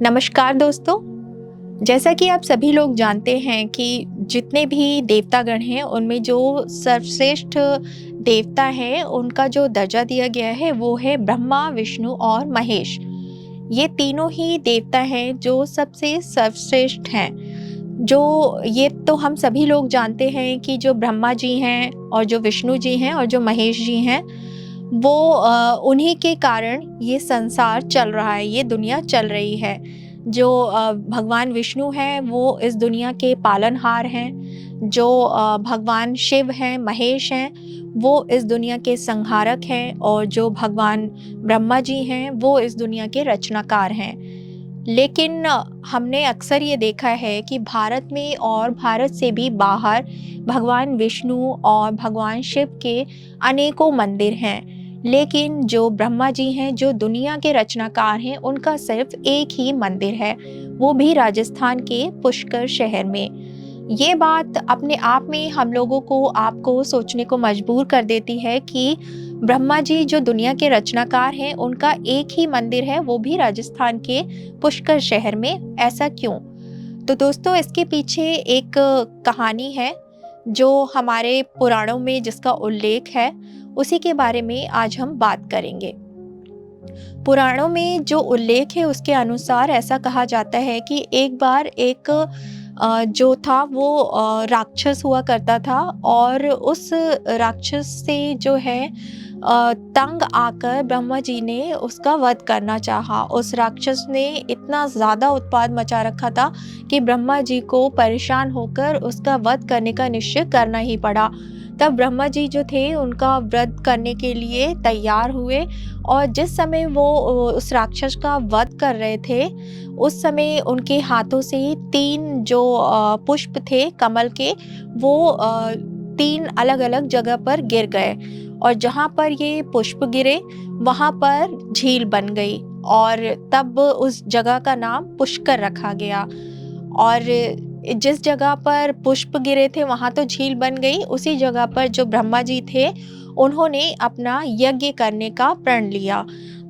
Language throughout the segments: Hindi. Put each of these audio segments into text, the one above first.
नमस्कार दोस्तों। जैसा कि आप सभी लोग जानते हैं कि जितने भी देवतागण हैं उनमें जो सर्वश्रेष्ठ देवता है उनका जो दर्जा दिया गया है वो है ब्रह्मा, विष्णु और महेश। ये तीनों ही देवता हैं जो सबसे सर्वश्रेष्ठ हैं। जो ये तो हम सभी लोग जानते हैं कि जो ब्रह्मा जी हैं और जो विष्णु जी हैं और जो महेश जी हैं वो उन्हीं के कारण ये संसार चल रहा है, ये दुनिया चल रही है। जो भगवान विष्णु हैं वो इस दुनिया के पालनहार हैं। जो भगवान शिव हैं, महेश हैं, वो इस दुनिया के संहारक हैं और जो भगवान ब्रह्मा जी हैं वो इस दुनिया के रचनाकार हैं। लेकिन हमने अक्सर ये देखा है कि भारत में और भारत से भी बाहर भगवान विष्णु और भगवान शिव के अनेकों मंदिर हैं। लेकिन जो ब्रह्मा जी हैं, जो दुनिया के रचनाकार हैं, उनका सिर्फ एक ही मंदिर है, वो भी राजस्थान के पुष्कर शहर में। ये बात अपने आप में हम लोगों को, आपको सोचने को मजबूर कर देती है कि ब्रह्मा जी जो दुनिया के रचनाकार हैं, उनका एक ही मंदिर है, वो भी राजस्थान के पुष्कर शहर में। ऐसा क्यों? तो दोस्तों, इसके पीछे एक कहानी है जो हमारे पुराणों में जिसका उल्लेख है, उसी के बारे में आज हम बात करेंगे। पुराणों में जो उल्लेख है उसके अनुसार ऐसा कहा जाता है कि एक बार एक जो था वो राक्षस हुआ करता था और उस राक्षस से जो है तंग आकर ब्रह्मा जी ने उसका वध करना चाहा। उस राक्षस ने इतना ज़्यादा उत्पात मचा रखा था कि ब्रह्मा जी को परेशान होकर उसका वध करने का निश्चय करना ही पड़ा। तब ब्रह्मा जी जो थे उनका वध करने के लिए तैयार हुए और जिस समय वो उस राक्षस का वध कर रहे थे, उस समय उनके हाथों से 3 जो पुष्प थे कमल के, वो 3 अलग-अलग जगह पर गिर गए और जहाँ पर ये पुष्प गिरे वहाँ पर झील बन गई और तब उस जगह का नाम पुष्कर रखा गया। और जिस जगह पर पुष्प गिरे थे वहाँ तो झील बन गई, उसी जगह पर जो ब्रह्मा जी थे उन्होंने अपना यज्ञ करने का प्रण लिया।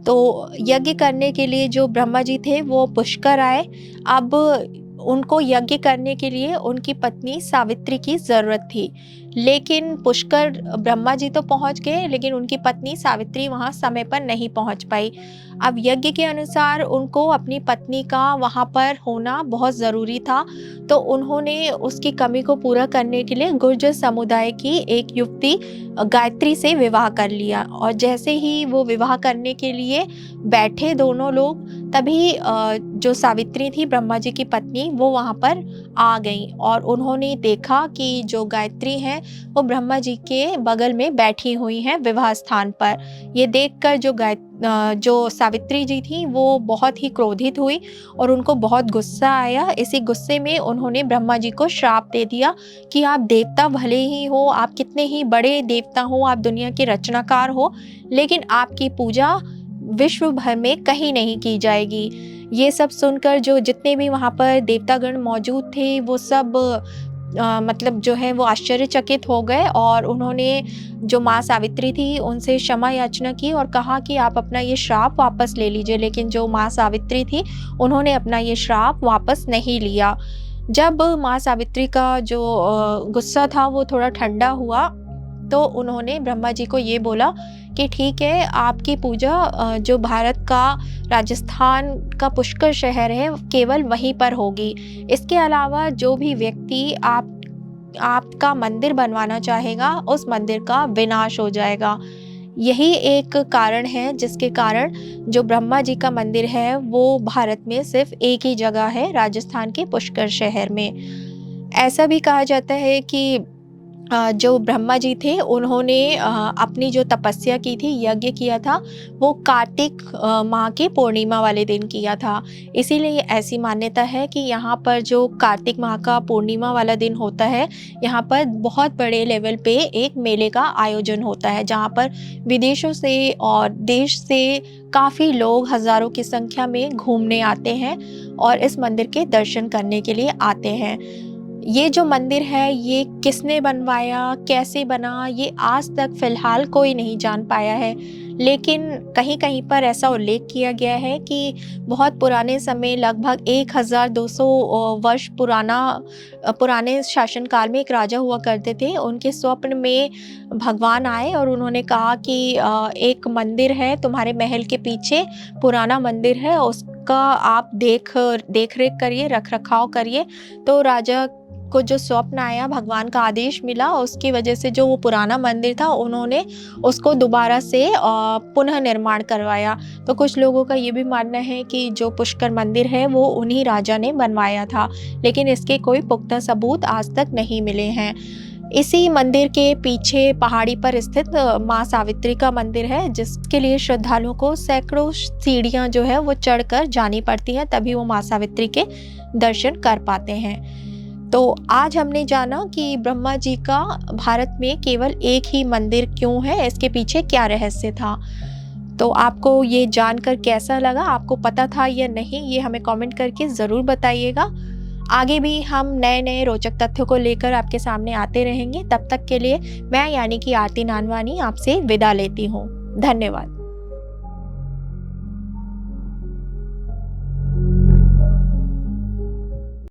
तो यज्ञ करने के लिए जो ब्रह्मा जी थे वो पुष्कर आए। अब उनको यज्ञ करने के लिए उनकी पत्नी सावित्री की ज़रूरत थी, लेकिन पुष्कर ब्रह्मा जी तो पहुँच गए लेकिन उनकी पत्नी सावित्री वहाँ समय पर नहीं पहुँच पाई। अब यज्ञ के अनुसार उनको अपनी पत्नी का वहाँ पर होना बहुत ज़रूरी था, तो उन्होंने उसकी कमी को पूरा करने के लिए गुर्जर समुदाय की एक युवती गायत्री से विवाह कर लिया। और जैसे ही वो विवाह करने के लिए बैठे दोनों लोग, तभी जो सावित्री थी ब्रह्मा जी की पत्नी, वो वहाँ पर आ गईं और उन्होंने देखा कि जो गायत्री हैं वो ब्रह्मा जी के बगल में बैठी हुई हैं विवाह स्थान पर। ये देखकर जो सावित्री जी थी वो बहुत ही क्रोधित हुई और उनको बहुत गुस्सा आया। इसी गुस्से में उन्होंने ब्रह्मा जी को श्राप दे दिया कि आप देवता भले ही हो, आप कितने ही बड़े देवता हो, आप दुनिया के रचनाकार हो, लेकिन आपकी पूजा विश्व भर में कहीं नहीं की जाएगी। ये सब सुनकर जो जितने भी वहाँ पर देवतागण मौजूद थे वो सब मतलब जो है वो आश्चर्यचकित हो गए और उन्होंने जो माँ सावित्री थी उनसे क्षमा याचना की और कहा कि आप अपना ये श्राप वापस ले लीजिए। लेकिन जो माँ सावित्री थी उन्होंने अपना ये श्राप वापस नहीं लिया। जब माँ सावित्री का जो गुस्सा था वो थोड़ा ठंडा हुआ तो उन्होंने ब्रह्मा जी को ये बोला कि ठीक है, आपकी पूजा जो भारत का राजस्थान का पुष्कर शहर है केवल वहीं पर होगी। इसके अलावा जो भी व्यक्ति आपका मंदिर बनवाना चाहेगा उस मंदिर का विनाश हो जाएगा। यही एक कारण है जिसके कारण जो ब्रह्मा जी का मंदिर है वो भारत में सिर्फ एक ही जगह है, राजस्थान के पुष्कर शहर में। ऐसा भी कहा जाता है कि जो ब्रह्मा जी थे उन्होंने अपनी जो तपस्या की थी, यज्ञ किया था, वो कार्तिक माह की पूर्णिमा वाले दिन किया था। इसीलिए ऐसी मान्यता है कि यहाँ पर जो कार्तिक माह का पूर्णिमा वाला दिन होता है, यहाँ पर बहुत बड़े लेवल पे एक मेले का आयोजन होता है, जहाँ पर विदेशों से और देश से काफ़ी लोग हज़ारों की संख्या में घूमने आते हैं और इस मंदिर के दर्शन करने के लिए आते हैं। ये जो मंदिर है ये किसने बनवाया, कैसे बना, ये आज तक फ़िलहाल कोई नहीं जान पाया है। लेकिन कहीं-कहीं पर ऐसा उल्लेख किया गया है कि बहुत पुराने समय, लगभग 1200 वर्ष पुराने शासनकाल में एक राजा हुआ करते थे। उनके स्वप्न में भगवान आए और उन्होंने कहा कि एक मंदिर है तुम्हारे महल के पीछे, पुराना मंदिर है, उसका आप देख-रेख करिए, रख-रखाव करिए। तो राजा को जो स्वप्न आया, भगवान का आदेश मिला, उसकी वजह से जो वो पुराना मंदिर था उन्होंने उसको दोबारा से पुनः निर्माण करवाया। तो कुछ लोगों का ये भी मानना है कि जो पुष्कर मंदिर है वो उन्हीं राजा ने बनवाया था, लेकिन इसके कोई पुख्ता सबूत आज तक नहीं मिले हैं। इसी मंदिर के पीछे पहाड़ी पर स्थित माँ सावित्री का मंदिर है, जिसके लिए श्रद्धालुओं को सैकड़ों सीढ़ियाँ जो है वो चढ़कर जानी पड़ती हैं, तभी वो माँ सावित्री के दर्शन कर पाते हैं। तो आज हमने जाना कि ब्रह्मा जी का भारत में केवल एक ही मंदिर क्यों है, इसके पीछे क्या रहस्य था। तो आपको ये जानकर कैसा लगा, आपको पता था या नहीं, ये हमें कमेंट करके ज़रूर बताइएगा। आगे भी हम नए-नए रोचक तथ्यों को लेकर आपके सामने आते रहेंगे। तब तक के लिए मैं यानी कि आरती नानवानी आपसे विदा लेती हूँ। धन्यवाद।